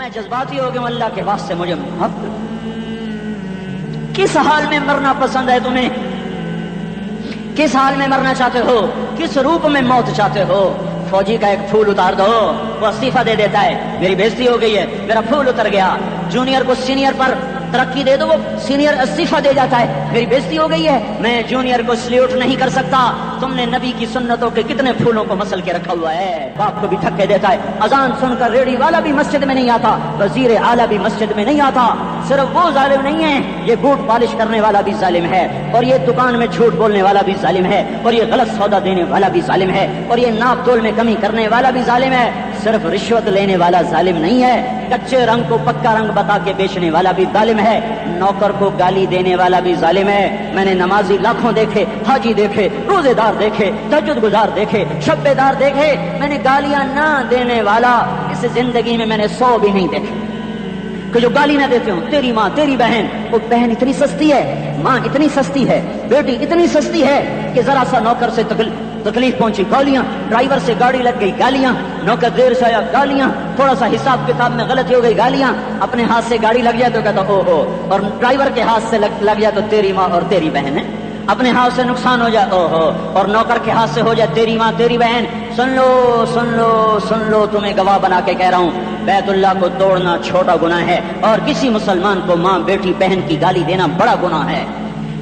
میں جذباتی ہو گیا، اللہ کے واسطے مجھے محبت۔ کس حال میں مرنا پسند ہے تمہیں؟ کس حال میں مرنا چاہتے ہو؟ کس روپ میں موت چاہتے ہو؟ فوجی کا ایک پھول اتار دو، وہ استعفیٰ دے دیتا ہے، میری بےزتی ہو گئی ہے، میرا پھول اتر گیا۔ جونیئر کو سینئر پر ترقی دے دو، وہ سینئر استعفیٰ دے جاتا ہے، میری بےزتی ہو گئی ہے، میں جونیئر کو سلیوٹ نہیں کر سکتا۔ تم نے نبی کی سنتوں کے کتنے پھولوں کو مسل کے رکھا ہوا ہے۔ باپ کو بھی دھکے دیتا ہے، اذان سن کر ریڑھی والا بھی مسجد میں نہیں آتا، وزیر اعلیٰ بھی مسجد میں نہیں آتا۔ صرف وہ ظالم نہیں ہے، یہ بوٹ پالش کرنے والا بھی ظالم ہے، اور یہ دکان میں جھوٹ بولنے والا بھی ظالم ہے، اور یہ غلط سودا دینے والا بھی ظالم ہے، اور یہ ناپ تول میں کمی کرنے والا بھی ظالم ہے۔ صرف رشوت لینے والا ظالم نہیں ہے، کچے رنگ کو پکا رنگ بتا کے بیچنے والا بھی ظالم ہے، نوکر کو گالی دینے والا بھی ظالم ہے۔ میں نے نمازی لاکھوں دیکھے، حاجی دیکھے، روزے دار دیکھے، تہجد گزار دیکھے، شب بیدار دیکھے، میں نے گالیاں نہ دینے والا اس زندگی میں نے 100 بھی نہیں دیکھے کہ جو گالی نہ دیتے ہوں۔ تیری ماں، تیری بہن، وہ بہن اتنی سستی ہے، ماں اتنی سستی ہے، بیٹی اتنی سستی ہے کہ ذرا سا نوکر سے تکلیف پہنچی گالیاں، ڈرائیور سے گاڑی لگ گئی گالیاں، نوکر دیر سے آیا گالیاں، تھوڑا سا حساب کتاب میں غلطی ہو گئی گالیاں، اپنے ہاتھ سے گاڑی لگ جائے تو کہتا او ہو، اور ڈرائیور کے ہاتھ سے لگ جائے تو تیری ماں اور تیری بہن ہے، اپنے ہاتھ سے نقصان ہو جائے او ہو، اور نوکر کے ہاتھ سے ہو جائے تیری ماں تیری بہن۔ سن لو سن لو سن لو، تمہیں گواہ بنا کے کہہ رہا ہوں، بیت اللہ کو توڑنا چھوٹا گناہ ہے، اور کسی مسلمان کو ماں بیٹی بہن کی گالی دینا بڑا گناہ ہے۔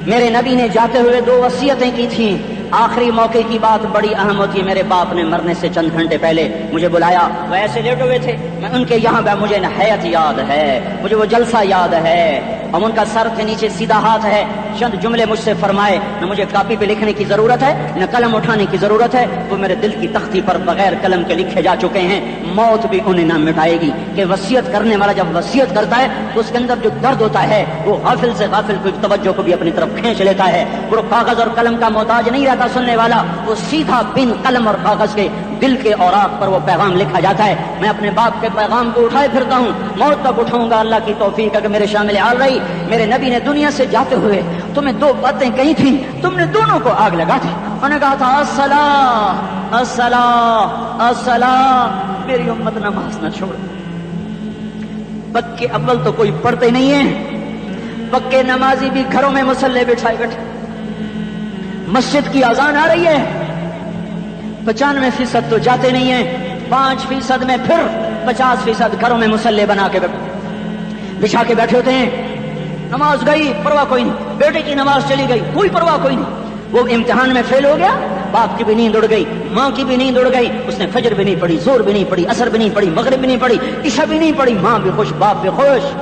میرے نبی نے جاتے ہوئے 2 وصیتیں کی تھیں۔ آخری موقع کی بات بڑی اہم ہوتی ہے۔ میرے باپ نے مرنے سے چند گھنٹے پہلے مجھے بلایا، وہ ایسے لیٹے ہوئے تھے، میں ان کے یہاں گیا، مجھے نہایت یاد ہے، مجھے وہ جلسہ یاد ہے، اور ان کا سر کے نیچے سیدھا ہاتھ ہے۔ چند جملے مجھ سے فرمائے، نہ مجھے کاپی پہ لکھنے کی ضرورت ہے نہ قلم اٹھانے کی ضرورت ہے، وہ میرے دل کی تختی پر بغیر قلم کے لکھے جا چکے ہیں، موت بھی انہیں نہ مٹائے گی۔ کہ وصیت کرنے والا جب وصیت کرتا ہے تو اس کے اندر جو درد ہوتا ہے وہ غافل سے غافل کو توجہ کو بھی اپنی طرف کھینچ لیتا ہے۔ وہ کاغذ اور قلم کا محتاج نہیں رہتا سننے والا، وہ سیدھا بن قلم اور کاغذ کے دل کے اوراق پر وہ پیغام لکھا جاتا ہے۔ میں اپنے باپ کے پیغام کو اٹھائے پھرتا ہوں، موت تک اٹھاؤں گا، اللہ کی توفیق ہے کہ میرے شامل حال رہی۔ میرے نبی نے دنیا سے جاتے ہوئے تمہیں 2 باتیں کہی تھی، تم نے دونوں کو آگ لگا دی۔ انہوں نے کہا تھا الصلاۃ الصلاۃ الصلاۃ، میری امت نماز نہ چھوڑ۔ پکے اول تو کوئی پڑھتے نہیں ہے، پکے نمازی بھی گھروں میں مصلی بٹھائے بیٹھے۔ مسجد کی اذان آ رہی ہے، 95% تو جاتے نہیں ہیں، 5% میں پھر 50% گھروں میں مصلی بنا کے بچھا کے بیٹھے ہوتے ہیں۔ نماز گئی، پرواہ کوئی نہیں، بیٹے کی نماز چلی گئی، کوئی پرواہ کوئی نہیں۔ وہ امتحان میں فیل ہو گیا، باپ کی بھی نیند اڑ گئی، ماں کی بھی نیند اڑ گئی، اس نے فجر بھی نہیں پڑھی، زور بھی نہیں پڑھی، عصر بھی نہیں پڑھی، مغرب بھی نہیں پڑھی، عشاء بھی نہیں پڑھی، ماں بھی خوش باپ بھی خوش۔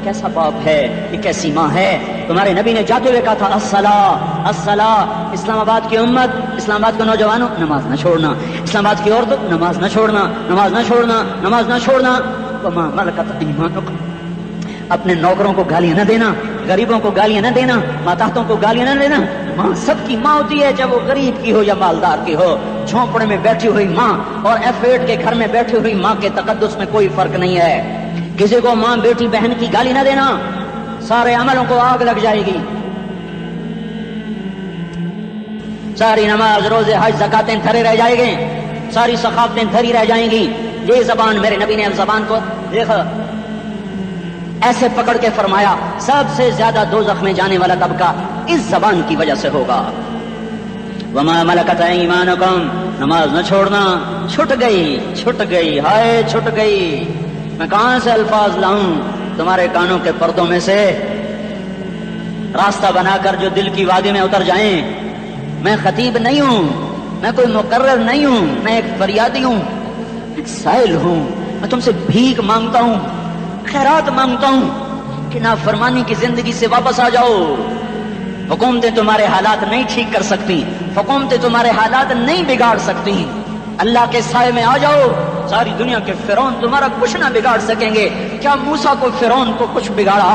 کیسا باپ ہے، یہ کیسی ماں ہے؟ تمہارے نبی نے جاتے ہوئے کہا تھا الصلاۃ الصلاۃ۔ اسلام آباد کی امت، اسلام آباد کے نوجوانوں، نماز نہ چھوڑنا، اسلام آباد کی عورتوں، نماز نہ چھوڑنا، نماز نہ چھوڑنا، نماز نہ چھوڑنا۔ وما ملکت ایمانکم، اپنے نوکروں کو گالیاں نہ دینا، غریبوں کو گالیاں نہ دینا، ماتحتوں کو گالیاں نہ دینا۔ ماں سب کی ماں ہوتی ہے، چاہے وہ غریب کی ہو یا مالدار کی ہو۔ جھونپڑے میں بیٹھی ہوئی ماں اور F8 کے گھر میں بیٹھی ہوئی ماں کے تقدس میں کوئی فرق نہیں ہے۔ کسی کو ماں بیٹی بہن کی گالی نہ دینا، سارے عملوں کو آگ لگ جائے گی۔ ساری نماز، روزے، حج، زکاتیں دھرے رہ جائیں گے، ساری ثقافتیں دھری رہ جائیں گی۔ یہ زبان، میرے نبی نے زبان کو دیکھا ایسے پکڑ کے فرمایا سب سے زیادہ دوزخ میں جانے والا طبقہ اس زبان کی وجہ سے ہوگا۔ وما ملکت ایمانکم، نماز نہ چھوڑنا۔ چھٹ گئی، ہائے چھٹ گئی۔ میں کہاں سے الفاظ لاؤں تمہارے کانوں کے پردوں میں سے، راستہ بنا کر جو دل کی وادی میں اتر جائیں۔ میں خطیب نہیں ہوں، میں کوئی مقرر نہیں ہوں، میں ایک فریادی ہوں، ایک سائل ہوں۔ میں تم سے بھیک مانگتا ہوں، خیرات مانگتا ہوں کہ نافرمانی کی زندگی سے واپس آ جاؤ۔ حکومتیں تمہارے حالات نہیں ٹھیک کر سکتی، حکومتیں تمہارے حالات نہیں بگاڑ سکتی۔ اللہ کے سائے میں آ جاؤ، ساری دنیا کے فرعون تمہارا کچھ نہ بگاڑ سکیں گے۔ کیا موسیٰ کو فرعون کو کچھ بگاڑا؟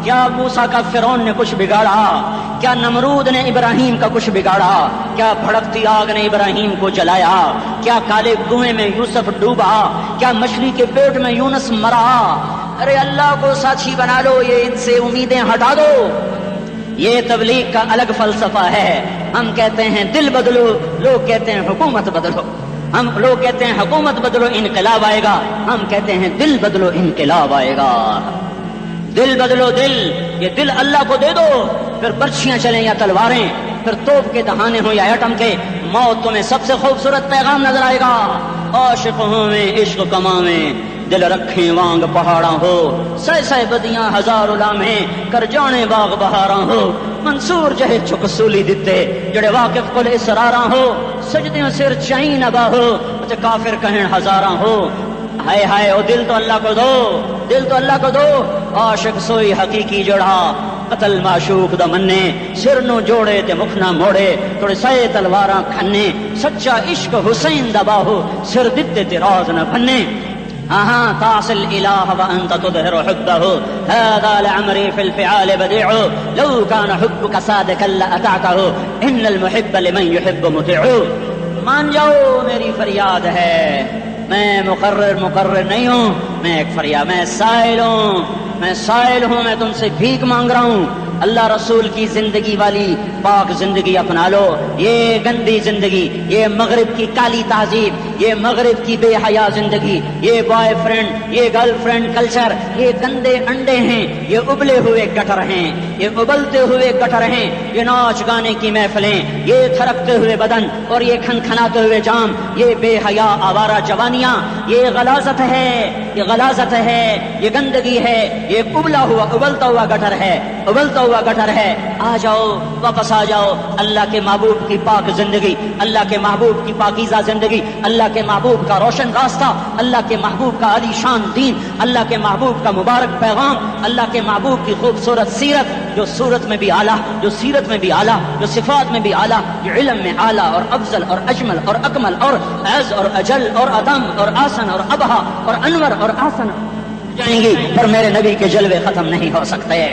کیا موسیٰ کا فرعون نے کچھ بگاڑا؟ کیا نمرود نے ابراہیم کا کچھ بگاڑا؟ کیا بھڑکتی آگ نے ابراہیم کو جلایا؟ کیا کالے کنویں میں یوسف ڈوبا؟ کیا مچھلی کے پیٹ میں یونس مرا؟ ارے اللہ کو ساتھی بنا لو، یہ ان سے امیدیں ہٹا دو۔ یہ تبلیغ کا الگ فلسفہ ہے۔ ہم کہتے ہیں دل بدلو، لوگ کہتے ہیں حکومت بدلو۔ ہم لوگ کہتے ہیں حکومت بدلو انقلاب آئے گا، ہم کہتے ہیں دل بدلو انقلاب آئے گا۔ دل بدلو، دل، یہ دل اللہ کو دے دو، پھر برچیاں چلیں یا تلواریں، پھر توپ کے دہانے ہوں یا ایٹم کے، موت تمہیں سب سے خوبصورت پیغام نظر آئے گا۔ عاشق ہوں میں عشق کماں میں، دل رکھیں وانگ پہاڑاں ہو، سہ سہ بدیاں ہزار لامہیں، کر جانے باغ بہاراں ہو، منصور جہے چک سولی دتے، جڑے واقف کل اسراراں ہو، سجدیوں سر چائیں نبا ہو، اچھا کافر کہیں ہزاراں ہو۔ ہائے ہائے او دل تو اللہ کو دو، دل تو اللہ کو دو۔ عاشق سوئی حقیقی جڑا، قتل معشوق دا مننے، سر نو جوڑے تے مکھ نہ موڑے، تھوڑے سائے تلواراں کھنے، سچا عشق حسین دا باہو، سر دتے تے راز نہ بھنے۔ ہاں تعصي الإله وأنت تظهر حبه، هذا لعمري في الفعال بديع، لو كان حبك صادقا لأطعته، إن المحب لمن يحب مطيع۔ مان جاؤ میری فریاد ہے، میں مقرر نہیں ہوں، میں ایک فریاد، میں سائل ہوں، میں تم سے بھیک مانگ رہا ہوں۔ اللہ رسول کی زندگی والی پاک زندگی اپنا لو، یہ گندی زندگی، یہ مغرب کی کالی تہذیب، یہ مغرب کی بے حیا زندگی، یہ بوائے فرینڈ، یہ گرل فرینڈ کلچر، یہ گندے انڈے ہیں، یہ ابلے ہوئے گٹر ہیں، یہ ابلتے ہوئے گٹر ہیں، یہ ناچ گانے کی محفلیں، یہ تھرکتے ہوئے بدن اور یہ کھنکھناتے ہوئے جام، یہ بے حیا آوارہ جوانیاں، یہ غلاظت ہے، یہ غلاظت ہے، یہ گندگی ہے، یہ ابلا ہوا ابلتا ہوا گٹر ہے، ابلتا ہوا گٹر ہے۔ آ جاؤ، واپس آ جاؤ، اللہ کے محبوب کی پاک زندگی، اللہ کے محبوب کی پاکیزہ زندگی، اللہ کے محبوب کا روشن راستہ، اللہ کے محبوب کا علی شان دین، اللہ کے محبوب کا مبارک پیغام، اللہ کے محبوب کی خوبصورت سیرت، جو صورت میں بھی اعلیٰ، جو سیرت میں بھی اعلیٰ، جو صفات میں بھی اعلیٰ، جو علم میں اعلیٰ اور افضل اور اجمل اور اکمل اور اعز اور اجل اور ادم اور آسن اور ابہا اور انور اور آسن جائیں گی، پر میرے نبی کے جلوے ختم نہیں ہو سکتے۔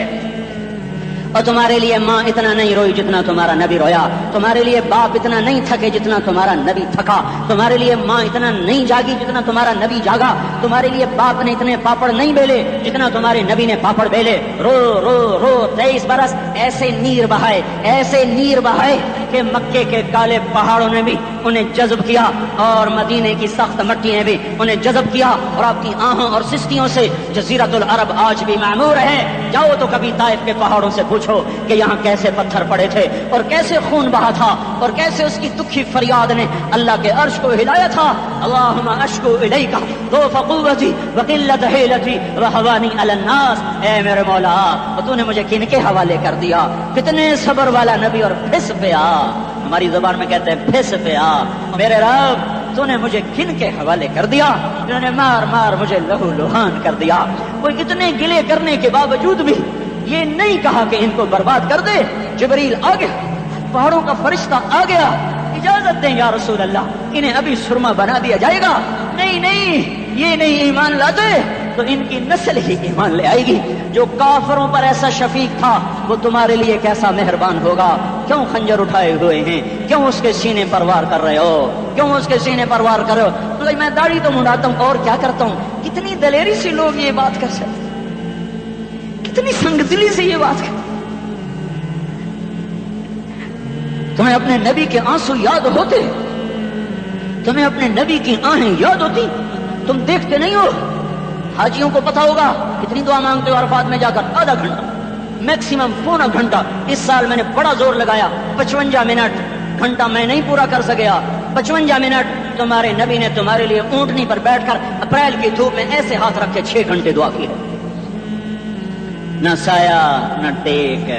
اور تمہارے لیے ماں اتنا نہیں روئی جتنا تمہارا نبی رویا، تمہارے لیے باپ اتنا نہیں تھکے جتنا تمہارا نبی تھکا، تمہارے لیے ماں اتنا نہیں جاگی جتنا تمہارا نبی جاگا، تمہارے لیے باپ نے اتنے پاپڑ نہیں بیلے جتنا تمہارے نبی نے پاپڑ بیلے۔ رو رو رو 23 برس ایسے نیر بہائے، ایسے نیر بہائے کہ مکے کے کالے پہاڑوں نے بھی انہیں جذب کیا اور مدینے کی سخت مٹی نے بھی انہیں جذب کیا، اور آپ کی آہوں اور سستیوں سے جزیرۃ العرب آج بھی معمور ہے۔ جاؤ تو کبھی طائف کے پہاڑوں سے پوچھو کہ یہاں کیسے پتھر پڑے تھے اور کیسے خون بہا تھا اور کیسے اس کی دکھی فریاد نے اللہ کے عرش کو ہلایا تھا۔ اللہم اشکو الیک ضعف قوتی وقلت حیلتی وہوانی علی الناس، اے میرے مولا تو نے مجھے کن کے حوالے کر دیا؟ کتنے صبر والا نبی، اور پھس پہ آ، ہماری زبان میں کہتے ہیں پھس پہ آ، میرے رب تو نے مجھے کن کے حوالے کر دیا جنہوں نے مار مار مجھے لہو لہان کر دیا۔ وہ اتنے گلے کرنے کے باوجود بھی یہ نہیں کہا کہ ان کو برباد کر دے۔ جبریل آ گیا، پہاڑوں کا فرشتہ آ گیا، اجازت دیں یا رسول اللہ، انہیں ابھی سرما بنا دیا جائے گا؟ نہیں نہیں، یہ نہیں ایمان لاتے تو ان کی نسل ہی ایمان لے آئے گی۔ جو کافروں پر ایسا شفیق تھا وہ تمہارے لیے کیسا مہربان ہوگا۔ کیوں خنجر اٹھائے ہوئے ہیں؟ کیوں اس کے سینے پر وار کر رہے ہو؟ کیوں اس کے سینے پر وار کر رہے ہو؟ میں داڑھی تو منڈاتا ہوں اور کیا کرتا ہوں۔ کتنی دلیری سے لوگ یہ بات کر سکتے، کتنی سنگ دلی سے یہ بات کر۔ تمہیں اپنے نبی کے آنسو یاد ہوتے؟ تمہیں اپنے نبی کی آہیں یاد ہوتی؟ تم دیکھتے نہیں ہو؟ حاجیوں کو پتا ہوگا کتنی دعا مانگتے ہو عرفات میں جا کر؟ آدھا گھنٹہ، میکسیمم پونا گھنٹہ۔ اس سال میں نے بڑا زور لگایا، 55 منٹ، گھنٹہ میں نہیں پورا کر سکیا۔ 55 منٹ تمہارے نبی نے تمہارے لیے اونٹنی پر بیٹھ کر اپریل کی دھوپ میں ایسے ہاتھ رکھ کے 6 گھنٹے دعا کی ہے۔ نہ سایہ نہ ٹیک،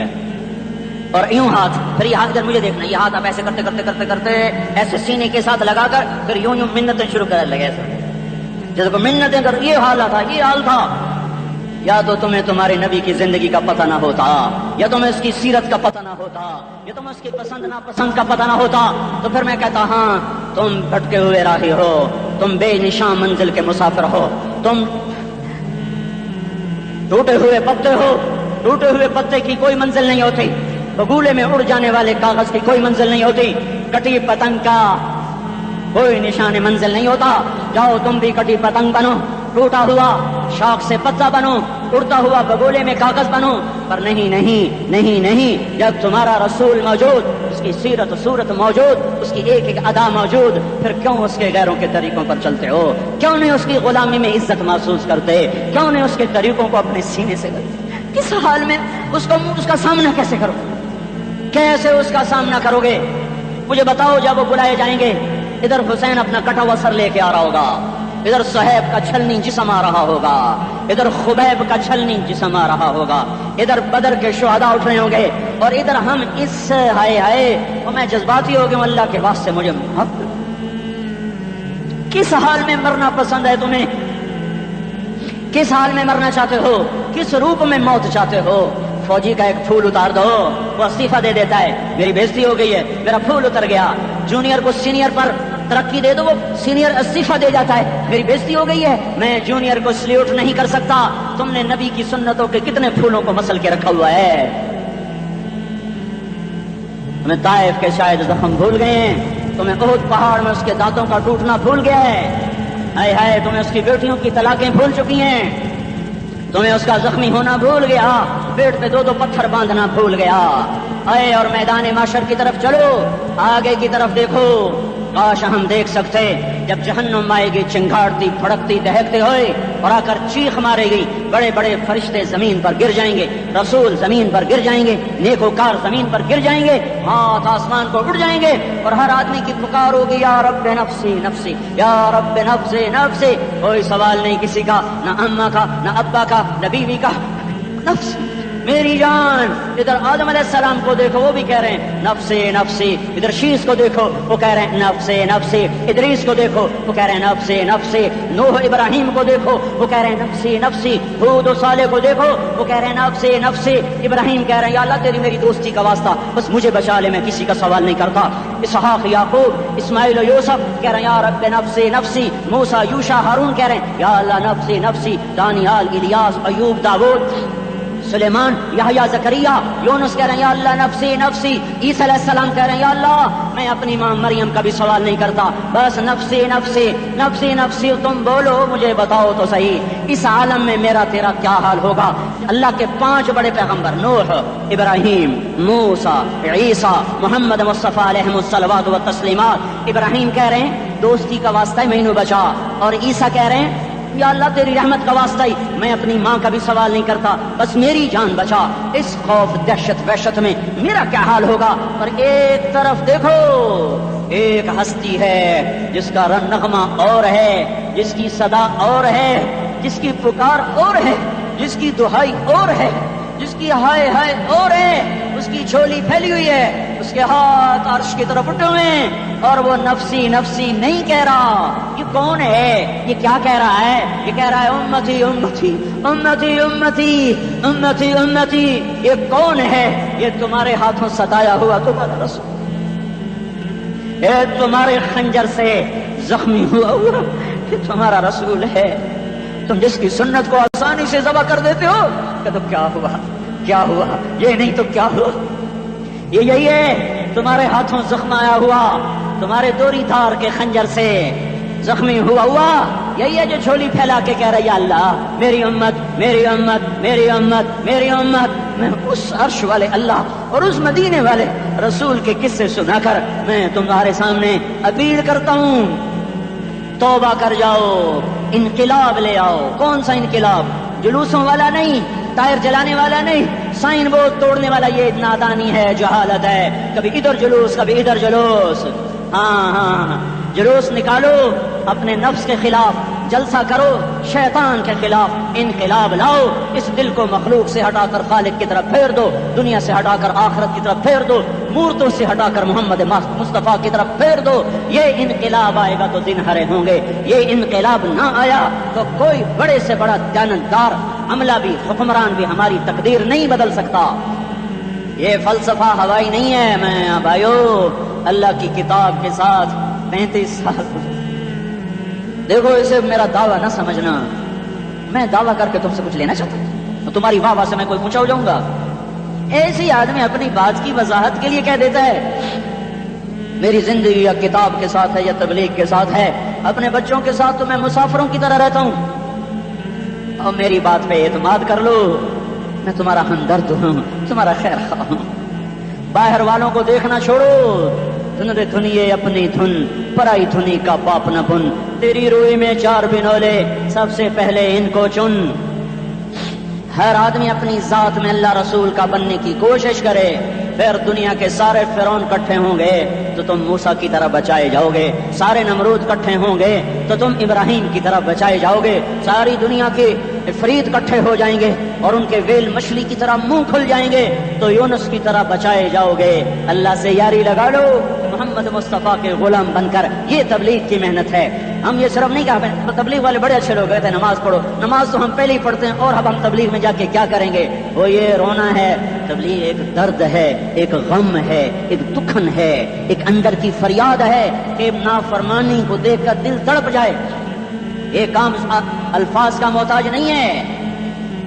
اور یوں ہاتھ، پھر یہ ہاتھ، اگر مجھے دیکھنا، یہ ہاتھ آپ ایسے کرتے کرتے کرتے کرتے ایسے سینے کے ساتھ لگا کر پھر یوں یوں منتیں شروع کر لگے، ایسے جیسے کو منتیں کر۔ یہ حال تھا، یہ حال تھا۔ یا تو تمہیں تمہارے نبی کی زندگی کا پتہ نہ ہوتا، یا تمہیں اس کی سیرت کا پتہ نہ ہوتا، یا تمہیں اس کی پسند ناپسند کا پتہ نہ ہوتا، تو پھر میں کہتا ہاں تم بھٹکے ہوئے راہی ہو، تم بے نشان منزل کے مسافر ہو، تم ٹوٹے ہوئے پتے ہو۔ ٹوٹے ہوئے پتے کی کوئی منزل نہیں ہوتی، بگولے میں اڑ جانے والے کاغذ کی کوئی منزل نہیں ہوتی، کٹی پتنگ کا کوئی نشان منزل نہیں ہوتا۔ جاؤ تم بھی کٹی پتنگ بنو، ٹوٹا ہوا شاخ سے پتا بنو، اڑتا ہوا بگولے میں کاغذ بنوں، پر نہیں نہیں نہیں نہیں، جب تمہارا رسول موجود، اس کی سیرت صورت موجود، اس کی ایک ایک ادا موجود، پھر کیوں اس کے غیروں کے طریقوں پر چلتے ہو؟ کیوں نہیں اس کی غلامی میں عزت محسوس کرتے؟ کیوں نہیں اس کے طریقوں کو اپنے سینے سے کرتے؟ کس حال میں اس کا سامنا کیسے کرو؟ کیسے اس کا سامنا کرو گے؟ مجھے بتاؤ، جب وہ بلائے جائیں گے، ادھر حسین اپنا کٹا ہوا سر لے کے آ رہا ہوگا، ادھر صہیب کا چھلنی جسم آ رہا ہوگا، ادھر خبیب کا چھلنی جسم آ رہا ہوگا، ادھر بدر کے شہداء اٹھ رہے ہوں گے، اور ادھر ہم اس ہائے ہائے، اور میں جذباتی ہو گیا، اللہ کے واسطے مجھے کس حال میں مرنا پسند ہے تمہیں؟ کس حال میں مرنا چاہتے ہو؟ کس روپ میں موت چاہتے ہو؟ فوجی کا ایک پھول اتار دو، وہ استعفیٰ دے دیتا ہے، میری بےزتی ہو گئی ہے، میرا پھول اتر گیا۔ جونیئر کو سینئر پر ترقی دے دو، وہ سینئر استعفیٰ دے جاتا ہے، میری بےزتی ہو گئی ہے، میں جونیئر کو سلیوٹ نہیں کر سکتا۔ تم نے نبی کی سنتوں کے کتنے پھولوں کو مسل کے رکھا ہوا ہے؟ تمہیں طائف کے شاید زخم بھول گئے ہیں، تمہیں احد پہاڑ میں اس کے دانتوں کا ٹوٹنا بھول گیا ہے، ہائے ہائے تمہیں اس کی بیٹیوں کی طلاقیں بھول چکی ہیں، تمہیں اس کا زخمی ہونا بھول گیا، پیٹ پہ دو دو پتھر باندھنا بھول گیا۔ اے اور میدان معاشر کی طرف چلو، آگے کی طرف دیکھو۔ کاش ہم دیکھ سکتے جب جہنم آئے گی چنگھاڑتی بھڑکتی دہکتے ہوئے اور آ کر چیخ مارے گی، بڑے بڑے فرشتے زمین پر گر جائیں گے، رسول زمین پر گر جائیں گے، نیکوکار زمین پر گر جائیں گے، ہاتھ آسمان کو اڑ جائیں گے، اور ہر آدمی کی پکار ہوگی، یا رب نفسی نفسی، یا رب نفسی نفسی۔ کوئی سوال نہیں کسی کا، نہ اماں کا، نہ ابا کا، نہ بیوی کا، نفس میری جان۔ ادھر آدم علیہ السلام کو دیکھو، وہ بھی کہہ رہے ہیں نفسی نفسی، ادھر شیش کو دیکھو، وہ کہہ رہے ہیں نفسی نفسی، ادریس کو دیکھو، وہ کہہ رہے ہیں نفسی نفسی، نوح ابراہیم کو دیکھو، وہ کہہ رہے ہیں نفسی نفسی، ہود و صالح کو دیکھو، وہ کہہ رہے ہیں نفسی نفسی، ابراہیم کہہ رہے ہیں یا اللہ تیری میری دوستی کا واسطہ، بس مجھے بچا لے، میں کسی کا سوال نہیں کرتا۔ اسحاق یعقوب اسماعیل و یوسف کہہ رہے ہیں یا رب نفسی نفسی، موسیٰ یوشع ہارون کہہ رہے ہیں یا اللہ نفسی نفسی، دانیال الیاس ایوب داؤد سلیمان یحییٰ زکریا یونس کہہ رہے ہیں یا اللہ نفسی نفسی، عیسیٰ علیہ السلام کہہ رہے ہیں یا اللہ میں اپنی ماں مریم کا بھی سوال نہیں کرتا، بس نفسی نفسی نفسی نفسی۔ تم بولو مجھے بتاؤ تو صحیح، اس عالم میں میرا تیرا کیا حال ہوگا؟ اللہ کے 5 بڑے پیغمبر نوح، ابراہیم، موسیٰ، عیسیٰ، محمد مصطفیٰ علیہ الصلوات و تسلیمات۔ ابراہیم کہہ رہے ہیں دوستی کا واسطہ میں انہوں بچا، اور عیسیٰ کہہ رہے ہیں یا اللہ تیری رحمت کا واسطہ ہی میں اپنی ماں کا بھی سوال نہیں کرتا، بس میری جان بچا۔ اس خوف دہشت وحشت میں میرا کیا حال ہوگا؟ اور ایک طرف دیکھو، ایک ہستی ہے جس کا نغمہ اور ہے، جس کی صدا اور ہے، جس کی پکار اور ہے، جس کی دہائی اور ہے، جس کی ہائے ہائے اور ہے، اس کی جھولی پھیلی ہوئی ہے، اس کے ہاتھ عرش کی طرف اٹھے ہوئے ہیں، اور وہ نفسی نفسی نہیں کہہ رہا۔ یہ کون ہے؟ یہ کیا کہہ رہا ہے؟ یہ کہہ رہا ہے امتی امتی امتی امتی امتی امتی۔ یہ کون ہے؟ یہ تمہارے ہاتھوں ستایا ہوا تمہارا رسول، یہ تمہارے خنجر سے زخمی ہوا یہ تمہارا رسول ہے۔ تم جس کی سنت کو آسانی سے ذبح کر دیتے ہو، کہ تو کیا ہوا کیا ہوا، یہ نہیں تو کیا ہوا؟ یہ یہی ہے تمہارے ہاتھوں زخم آیا ہوا، تمہارے دوری دھار کے خنجر سے زخمی ہوا یہی ہے جو جھولی پھیلا کے کہہ رہا یا اللہ میری امت میری امت میری امت میری امت۔ میں اس عرش والے اللہ اور اس مدینے والے رسول کے قصے سنا کر میں تمہارے سامنے اپیل کرتا ہوں، توبہ کر جاؤ، انقلاب لے آؤ۔ کون سا انقلاب؟ جلوسوں والا نہیں، ٹائر جلانے والا نہیں، سائن بورڈ توڑنے والا، یہ نادانی ہے، جہالت ہے، کبھی ادھر جلوس کبھی ادھر جلوس۔ ہاں جلوس نکالو، اپنے نفس کے خلاف جلسہ کرو، شیطان کے خلاف انقلاب لاؤ، اس دل کو مخلوق سے ہٹا کر خالق کی طرف پھیر دو، دنیا سے ہٹا کر آخرت کی طرف پھیر دو، مورتوں سے ہٹا کر محمد مصطفیٰ کی طرف پھیر دو۔ یہ انقلاب آئے گا تو دن ہرے ہوں گے، یہ انقلاب نہ آیا تو کوئی بڑے سے بڑا دیانتدار عملہ بھی حکمران بھی ہماری تقدیر نہیں بدل سکتا۔ یہ فلسفہ ہوائی نہیں ہے۔ میں بھائیو اللہ کی کتاب کے ساتھ 35 سال دیکھو، اسے میرا دعویٰ نہ سمجھنا، میں دعویٰ کر کے تم سے کچھ لینا چاہتا ہوں تو تمہاری واہ واہ سے میں کوئی اونچا ہو جاؤں گا؟ ایسی آدمی اپنی بات کی وضاحت کے لیے کہہ دیتا ہے میری زندگی یا کتاب کے ساتھ ہے یا تبلیغ کے ساتھ ہے، اپنے بچوں کے ساتھ تو میں مسافروں کی طرح رہتا ہوں، اور میری بات پہ اعتماد کر لو، میں تمہارا ہمدرد ہوں، تمہارا خیر خواہ ہوں۔ باہر والوں کو دیکھنا چھوڑو، دھن رے دھنیے اپنی دھن، پرائی دھنی کا پاپ نہ بن، تیری روئی میں 4 بنولے، سب سے پہلے ان کو چن۔ ہر آدمی اپنی ذات میں اللہ رسول کا بننے کی کوشش کرے، پھر دنیا کے سارے فرعون کٹھے ہوں گے تو تم موسیٰ کی طرح بچائے جاؤ گے، سارے نمرود کٹھے ہوں گے تو تم ابراہیم کی طرح بچائے جاؤ گے، ساری دنیا کے عفریت کٹھے ہو جائیں گے اور ان کے ویل مچھلی کی طرح منہ کھل جائیں گے تو یونس کی طرح بچائے جاؤ گے۔ اللہ سے یاری لگا لو، محمد مصطفیٰ کے غلام بن کر، یہ تبلیغ کی محنت ہے۔ ہم یہ صرف نہیں کہا، تبلیغ والے بڑے اچھے لوگ کہتے ہیں نماز پڑھو، نماز تو ہم پہلے ہی پڑھتے ہیں اور اب ہم تبلیغ میں جا کے کیا کریں گے؟ وہ یہ رونا ہے، تبلیغ ایک درد ہے، ایک غم ہے، ایک دکھن ہے، ایک اندر کی فریاد ہے کہ نافرمانی کو دیکھ کر دل تڑپ جائے۔ یہ کام الفاظ کا محتاج نہیں ہے،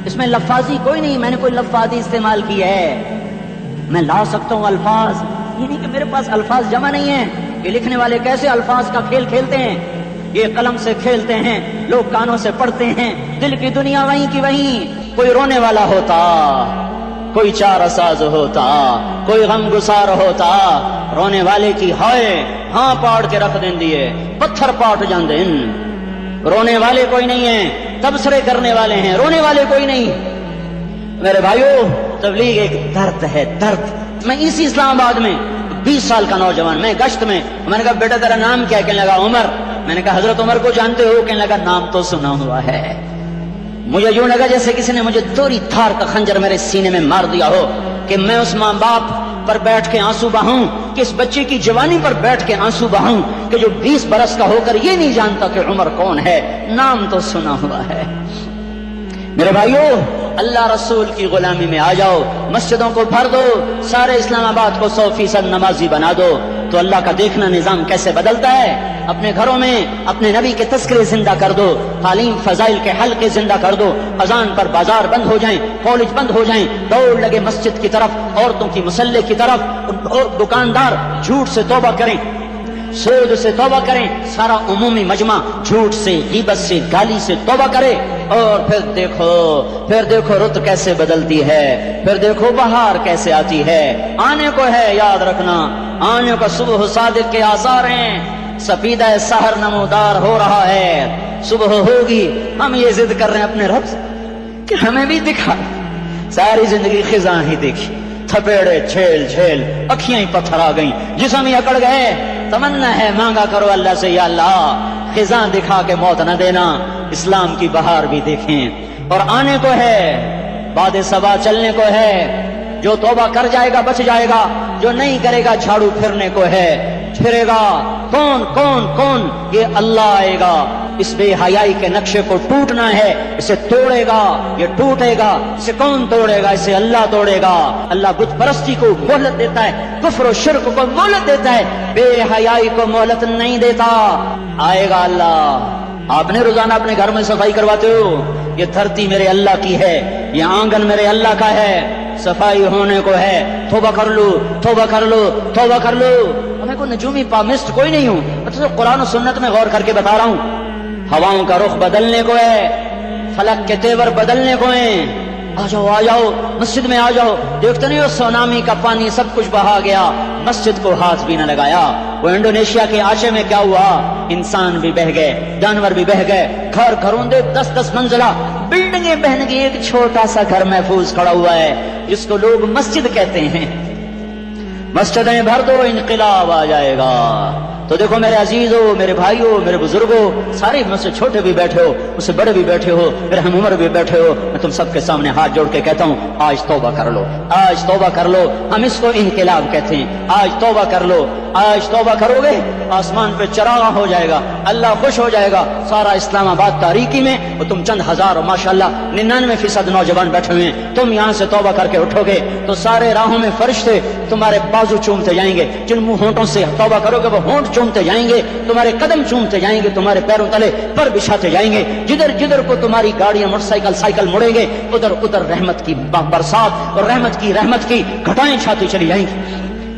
اس میں لفاظی کوئی نہیں، میں نے کوئی لفاظی استعمال کی ہے، میں لا سکتا ہوں الفاظ، یہ نہیں کہ میرے پاس الفاظ جمع نہیں ہیں۔ یہ لکھنے والے کیسے الفاظ کا کھیل کھیلتے ہیں، یہ قلم سے کھیلتے ہیں، لوگ کانوں سے پڑھتے ہیں، دل کی دنیا وہیں کی وہیں۔ کوئی رونے والا ہوتا، کوئی چارہ ساز ہوتا، کوئی غم گسار ہوتا، رونے والے کی ہائے ہاں پاڑ کے رکھ دیں دیے، پتھر پاٹ جان دیں۔ رونے والے کوئی نہیں ہیں، تبصرے کرنے والے ہیں، رونے والے کوئی نہیں۔ میرے بھائیو، تبلیغ ایک درد ہے، درد۔ میں اسی اسلام آباد میں 20 سال کا نوجوان، میں گشت میں نے کہا بیٹا تیرا نام کیا؟ کہنے لگا عمر۔ میں نے کہا حضرت عمر کو جانتے ہو؟ کہنے لگا نام تو سنا ہوا ہے۔ مجھے یوں لگا جیسے کسی نے مجھے دوری تھار کا خنجر میرے سینے میں مار دیا ہو، کہ میں اس ماں باپ پر بیٹھ کے آنسو بہاؤں، کہ اس بچے کی جوانی پر بیٹھ کے آنسو بہاؤں، کہ جو 20 برس کا ہو کر یہ نہیں جانتا کہ عمر کون ہے، نام تو سنا ہوا ہے۔ میرے بھائیو، اللہ رسول کی غلامی میں آ جاؤ، مسجدوں کو بھر دو، سارے اسلام آباد کو 100% نمازی بنا دو، تو اللہ کا دیکھنا نظام کیسے بدلتا ہے۔ اپنے گھروں میں اپنے نبی کے تذکرے زندہ کر دو، تعلیم فضائل کے حلقے زندہ کر دو، اذان پر بازار بند ہو جائیں، کالج بند ہو جائیں، دوڑ لگے مسجد کی طرف، عورتوں کی مصلے کی طرف، اور دکاندار جھوٹ سے توبہ کریں، سود سے توبہ کریں، سارا عمومی مجمع جھوٹ سے، غیبت سے، گالی سے توبہ کرے، اور پھر دیکھو رت کیسے بدلتی ہے، پھر دیکھو بہار کیسے آتی ہے۔ آنے کو ہے، یاد رکھنا، آنے کو صبح صادق کے آثار ہیں، سفیدہ سحر نمودار ہو رہا ہے، صبح ہوگی۔ ہم یہ ضد کر رہے ہیں اپنے رب سے کہ ہمیں بھی دکھا، ساری زندگی خزاں ہی دیکھی، تھپیڑے چھیل چھیل، اکھیاں ہی پتھر آ گئیں، جسم ہی اکڑ گئے۔ تمنا ہے مانگا کرو اللہ سے، یا اللہ خزاں دکھا کے موت نہ دینا، اسلام کی بہار بھی دیکھیں۔ اور آنے کو ہے، باد صبا چلنے کو ہے، جو توبہ کر جائے گا بچ جائے گا، جو نہیں کرے گا جھاڑو پھرنے کو ہے، پھرے گا کون کون کون؟ یہ اللہ آئے گا، اس بے حیائی کے نقشے کو ٹوٹنا ہے، اسے توڑے گا، یہ ٹوٹے گا، اسے کون توڑے گا؟ اسے اللہ توڑے گا۔ اللہ بت پرستی کو مہلت دیتا ہے، کفر و شرک کو مہلت دیتا ہے، بے حیائی کو مہلت نہیں دیتا۔ آئے گا اللہ۔ آپ نے روزانہ اپنے گھر میں صفائی کرواتے ہو؟ یہ دھرتی میرے اللہ کی ہے، یہ آنگن میرے اللہ کا ہے، صفائی ہونے کو ہے، توبہ کر لو، توبہ کر لو، توبہ کر لو۔ میں کوئی نجومی پامسٹ کوئی نہیں ہوں، میں تو قرآن و سنت میں غور کر کے بتا رہا ہوں۔ ہواؤں کا رخ بدلنے کو ہے، فلک کے تیور بدلنے کو ہیں۔ آ جاؤ آ جاؤ، مسجد میں آ جاؤ۔ دیکھتے نہیں ہو سونامی کا پانی سب کچھ بہا گیا، مسجد کو ہاتھ بھی نہ لگایا۔ وہ انڈونیشیا کے آشے میں کیا ہوا؟ انسان بھی بہ گئے، جانور بھی بہ گئے، گھر گھروندے 10-10 منزلہ بلڈنگیں بہن گئی، ایک چھوٹا سا گھر محفوظ کھڑا ہوا ہے جس کو لوگ مسجد کہتے ہیں۔ مسجدیں بھر دو، انقلاب آ جائے گا۔ تو دیکھو میرے عزیزو، میرے بھائیو، میرے بزرگوں، سارے مجھ سے چھوٹے بھی بیٹھے ہو، مجھ سے بڑے بھی بیٹھے ہو، میرے ہم عمر بھی بیٹھے ہو، میں تم سب کے سامنے ہاتھ جوڑ کے کہتا ہوں آج توبہ کر لو، آج توبہ کر لو۔ ہم اس کو انقلاب کہتے ہیں۔ آج توبہ کر لو، آج توبہ کرو گے، آسمان پہ چراغاں ہو جائے گا، اللہ خوش ہو جائے گا۔ سارا اسلام آباد تاریکی میں، اور تم چند ہزار، ماشاءاللہ 99% نوجوان بیٹھے ہوئے ہیں، تم یہاں سے توبہ کر کے اٹھو گے تو سارے راہوں میں فرشتے تمہارے بازو چومتے جائیں گے، جن منہ ہونٹوں سے توبہ کرو گے وہ ہونٹ چومتے جائیں گے، تمہارے قدم چومتے جائیں گے، تمہارے پیروں تلے پر بچھاتے جائیں گے، جدھر جدھر کو تمہاری گاڑیاں موٹر سائیکل مڑیں گے، ادھر ادھر رحمت کی برسات اور رحمت کی گھٹائیں چھاتی چلی جائیں گی۔